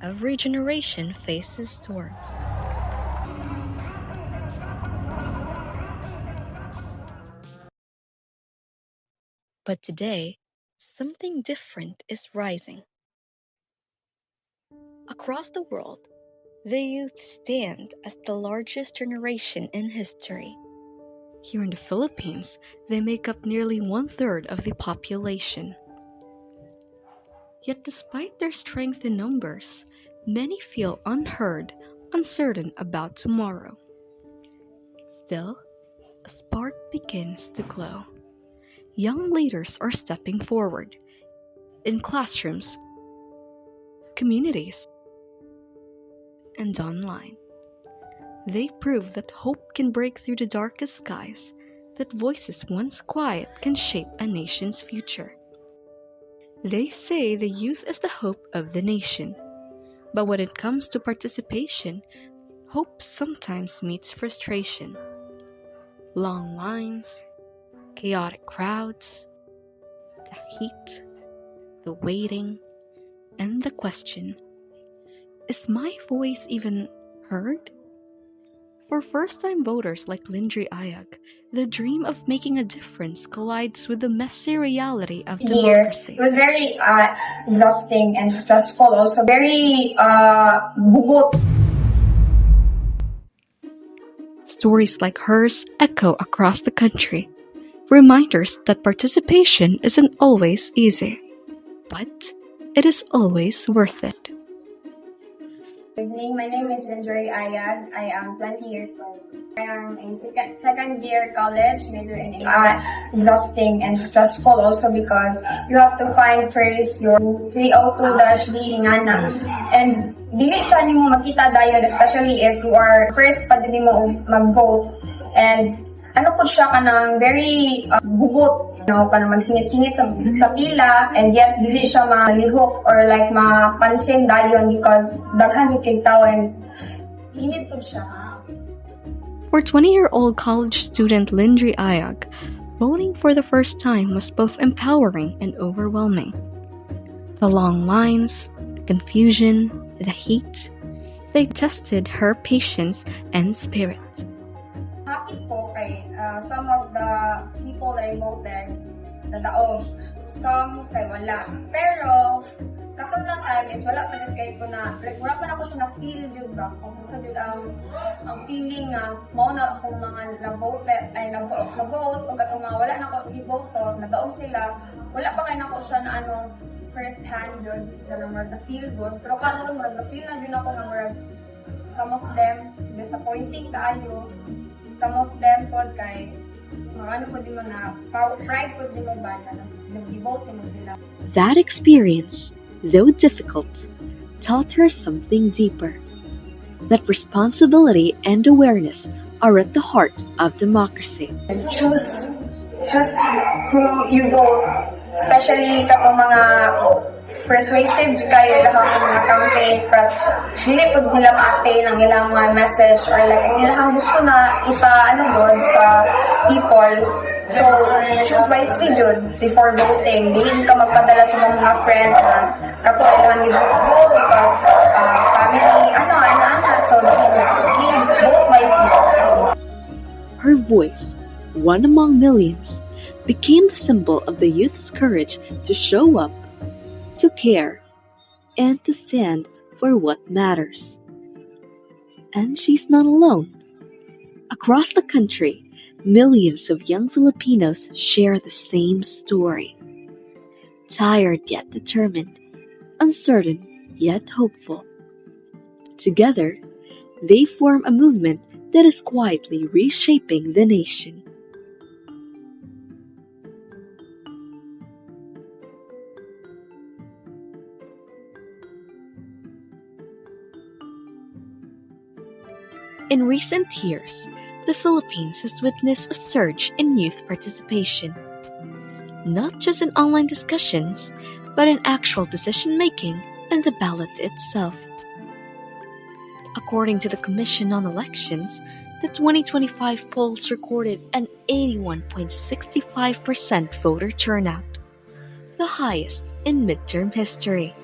every generation faces storms. But today, something different is rising. Across the world, the youth stand as the largest generation in history. Here in the Philippines, they make up nearly one-third of the population. Yet despite their strength in numbers, many feel unheard, uncertain about tomorrow. Still, a spark begins to glow. Young leaders are stepping forward in classrooms, communities, and online. They prove that hope can break through the darkest skies, that voices once quiet can shape a nation's future. They say the youth is the hope of the nation. But when it comes to participation, hope sometimes meets frustration. Long lines, chaotic crowds, the heat, the waiting, and the question, is my voice even heard? For first-time voters like Lindri Ayag, the dream of making a difference collides with the messy reality of democracy. It was very exhausting and stressful, also very bugot. Stories like hers echo across the country, reminders that participation isn't always easy, but it is always worth it. Good evening, my name is Lindri Ayag. I am 20 years old. I am in second year college, major in English. Exhausting and stressful also because you have to find first your 302-B ingana. And dili siya nimo makita dayon, especially if you are first pa dili mo mag-vote. And ano po siya kanang very bugot, kanang magsingit-singit sa pila, and yet dili siya malihok or like mapansin dayon because daghan kay tao and init po siya. For 20-year-old college student Lindri Ayag, voting for the first time was both empowering and overwhelming. The long lines, the confusion, the heat, they tested her patience and spirit. Happy po kay some of the people that I voted na daog. Some kay wala. Pero katong na time is wala pa din kay ko na like wala pa na ko siya na feel jud ba kung sa jud ang feeling nga mo na akong mga na-vote ay na-vote o katong mga wala na ko i-vote na daog sila wala pa kay na ko siya na first hand jud na feel good pero karon na feel na jud ako nga murag some of them disappointing kaayo. Some of them po kay marano po di mo na pride po di mo ba na nag-vote mo sila. That experience, though difficult, taught her something deeper. That responsibility and awareness are at the heart of democracy. Choose who you vote, especially kapag mga persuasive kayo lang mga campaign, but dili po nila ma-attain ang ilang mga message or like ang ilang gusto na doon sa people. So, choose wisely good before voting. Dili ka magpadala sa mga friends na kapo ilang i-vote because family, so vote wisely. Her voice, one among millions, became the symbol of the youth's courage to show up, to care, and to stand for what matters. And she's not alone. Across the country, millions of young Filipinos share the same story. Tired yet determined, uncertain yet hopeful. Together, they form a movement that is quietly reshaping the nation. In recent years, the Philippines has witnessed a surge in youth participation. Not just in online discussions, but in actual decision-making and the ballot itself. According to the Commission on Elections, the 2025 polls recorded an 81.65% voter turnout, the highest in midterm history.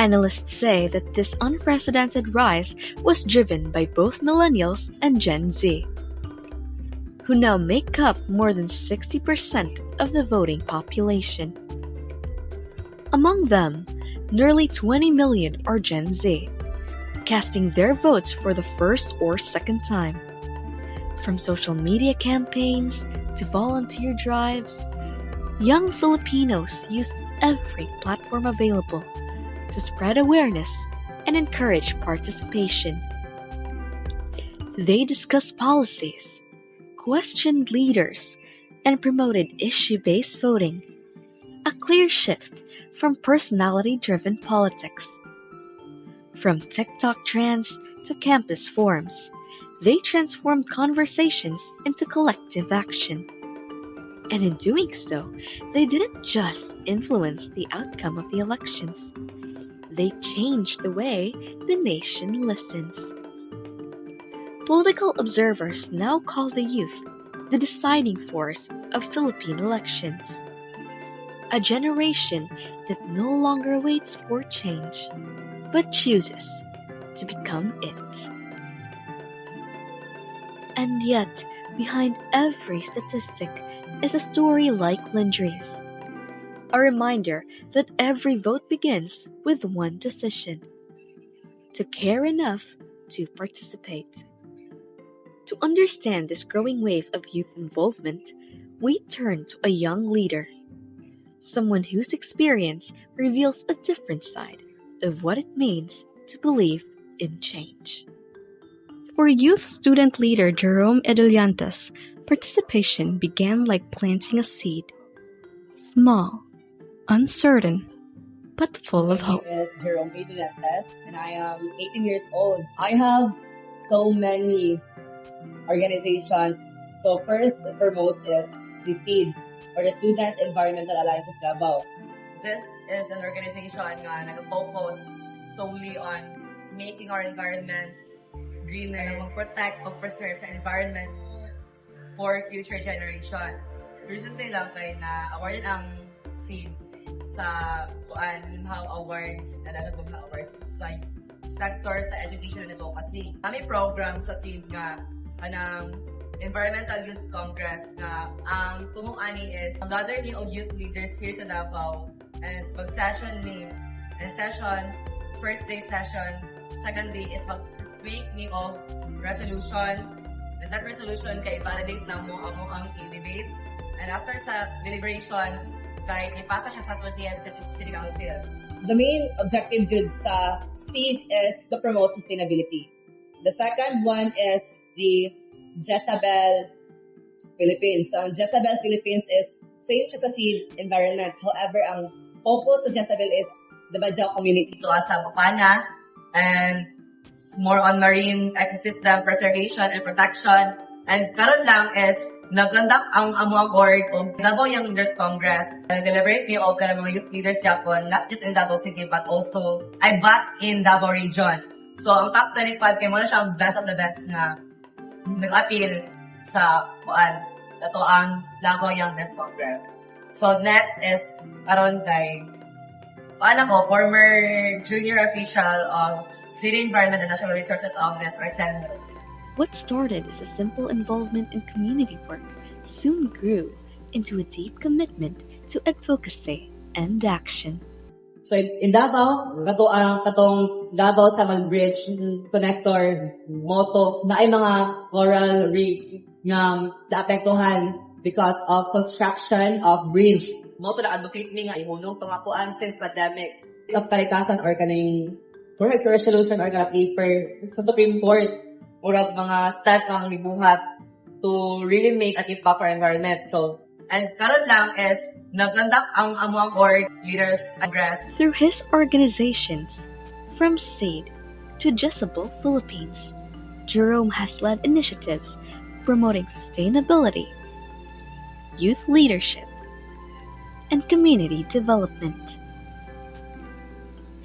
Analysts say that this unprecedented rise was driven by both millennials and Gen Z, who now make up more than 60% of the voting population. Among them, nearly 20 million are Gen Z, casting their votes for the first or second time. From social media campaigns to volunteer drives, young Filipinos used every platform available to spread awareness and encourage participation. They discussed policies, questioned leaders, and promoted issue-based voting, a clear shift from personality-driven politics. From TikTok trends to campus forums, they transformed conversations into collective action. And in doing so, they didn't just influence the outcome of the elections. They changed the way the nation listens. Political observers now call the youth the deciding force of Philippine elections. A generation that no longer waits for change, but chooses to become it. And yet, behind every statistic is a story like Lindri's. A reminder that every vote begins with one decision: to care enough to participate. To understand this growing wave of youth involvement, we turn to a young leader, someone whose experience reveals a different side of what it means to believe in change. For youth student leader Jerome Eduliantes, participation began like planting a seed, small, uncertain, but full of hope. My name is Jerome Eduliantes, and I am 18 years old. I have so many organizations. So first and foremost is the SEED, or the Students Environmental Alliance of Davao. This is an organization na nag-focus solely on making our environment greener, na mag-protect, mag-preserve sa environment for future generation. Recently lang kay na awarded ang SEED sa Linhaw Awards, nalagag na awards sa sector sa education and advocacy. May program sa SEED nga anang Environmental Youth Congress nga ang tumong-ani is gather new youth leaders here sa Davao and mag-session ni and session, first day session, second day is mag-create ni og resolution, and that resolution kay validate na mo ang i-debate, and after sa deliberation kay ipasa siya sa 20th City Council. The main objective dun sa SEED is to promote sustainability. The second one is the Jezabel Philippines. So, ang Jezabel Philippines is same siya sa SEED environment. However, ang focus sa Jezabel is the Bajau community. Ito sa Bukana, and it's more on marine ecosystem preservation and protection. And karon lang is nag-conduct ang amuang org o Davao Young Leaders Congress. Deliberate niyo og mga youth leaders yapon, not just in Davao City but also in Davao region. So, ang top 25 kay mo na siya ang best of the best na nag-appeal sa ito ang Davao Young Leaders Congress. So, next is karon kay ako, former junior official of City Environment and Natural Resources Office or CENRO. What started as a simple involvement in community work soon grew into a deep commitment to advocacy and action. So in Davao, katong Davao Samal Bridge Connector Moto na ay mga coral reefs nga naapektuhan because of construction of bridge. Moto na advocate ni nga ihunong pangapuan since pandemic of kalikasan or kaning correct resolution or kana paper sa Supreme Court or mga step ng libuhat to really make an impact for environment. So, and karon lang is nag-conduct ang amuang org leaders congress. Through his organizations, from SEED to Jezabel Philippines, Jerome has led initiatives promoting sustainability, youth leadership, and community development.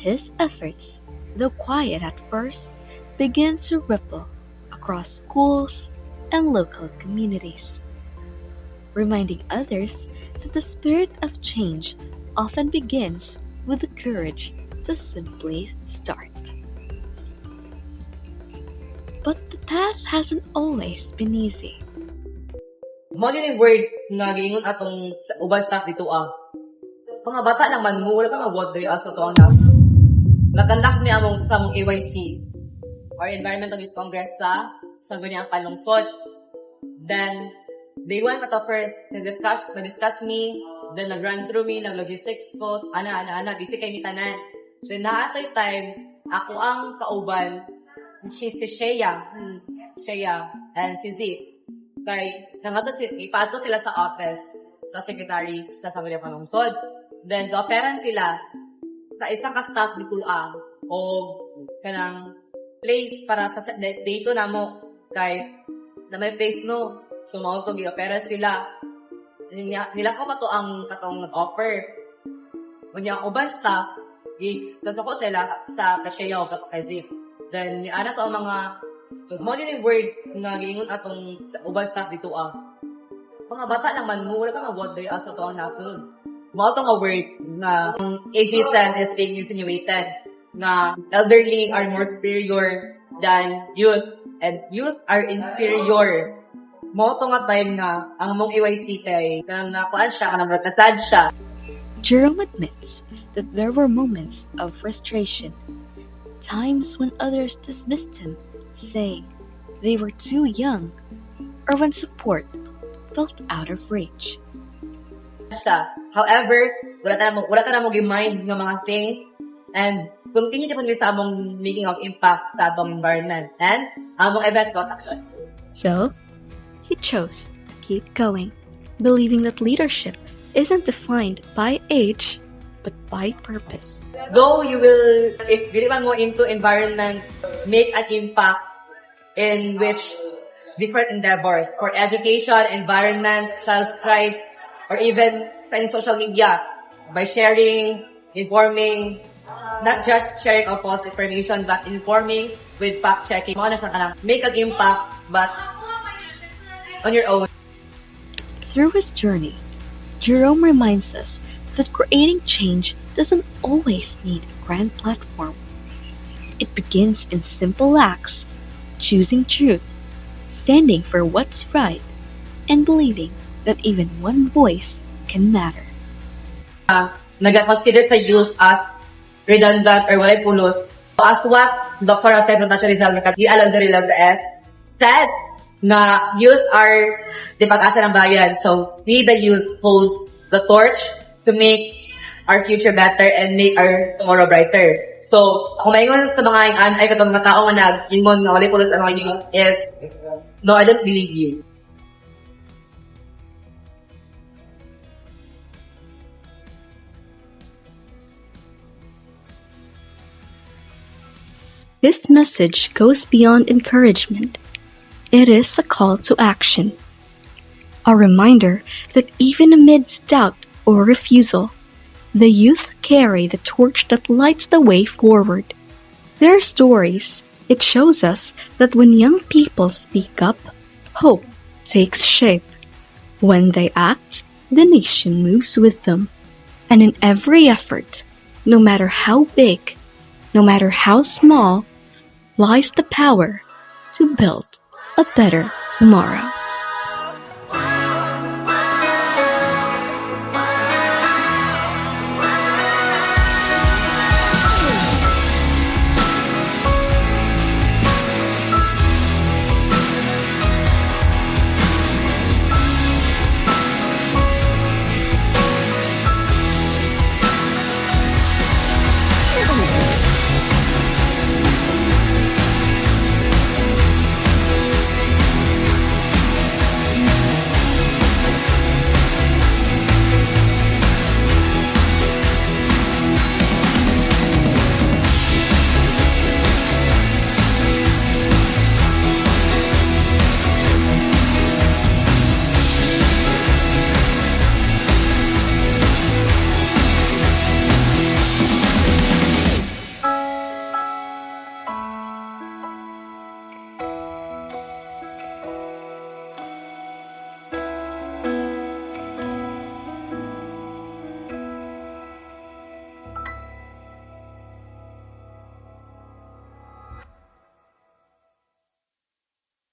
His efforts, though quiet at first, began to ripple across schools and local communities, reminding others that the spirit of change often begins with the courage to simply start. But the path hasn't always been easy. Mo din yung word nga giingon atong ubang staff dito mga bata lang man mo, wala pa mag-word diri sa to ang nakandak ni among sa among AYC or Environmental Youth Congress sa ganyang palungsod. Then they want to first to discuss me, then nag-run through me, nag-logistics ko, ana, busy kay mitanan. Then naatoy time, ako ang kauban, si Shea and si Z. Kay, ipato sila sa office, sa secretary, sa Sangguniang Palungsod. Then, dooperan sila sa isang ka-staff dito o kanang place para sa dito na mo, kay, na may place no. So, mga itong i-opera sila. Nila ko pa to ang katong nag-offer. Kanya ang uban staff, kasi ko sila sa Kashaya o kay Zip. Then, niana to ang mga, mo din yung word na giingon atong uban staff dito mga bata lang man mo, wala pa mag-word diri sa to ang nasunod. Mo itong a word na ageism is being insinuated na elderly are more superior than youth and youth are inferior. Mo ito nga time na ang mong AYC kay kanang nakuan siya, kanang rakasad siya. Jerome admits that there were moments of frustration, times when others dismissed him, saying they were too young, or when support felt out of reach. However, wala ta na mo gi-mind ng mga things and continue to sa among making of impact sa atong environment and among event protection. So, he chose to keep going, believing that leadership isn't defined by age, but by purpose. Though you will, if dili man mo into environment, make an impact in which different endeavors for education, environment, child's rights, or even sa social media by sharing, informing, not just sharing of false information, but informing with fact-checking. Mo na sa kanang make an impact, but on your own. Through his journey, Jerome reminds us that creating change doesn't always need a grand platform. It begins in simple acts, choosing truth, standing for what's right, and believing that even one voice can matter. Nag-consider sa youth as redundant or walay pulos. As what Dr. Jose Natasha Rizal S said, na youth are the pag-asa ng bayan. So, we the youth hold the torch to make our future better and make our tomorrow brighter. So, kung maingon sa mga ay katong mga tao nga nag-ingon nga walay pulos ang mga youth is, no, I don't believe you. This message goes beyond encouragement. It is a call to action. A reminder that even amidst doubt or refusal, the youth carry the torch that lights the way forward. Their stories, it shows us that when young people speak up, hope takes shape. When they act, the nation moves with them. And in every effort, no matter how big, no matter how small, lies the power to build a better tomorrow.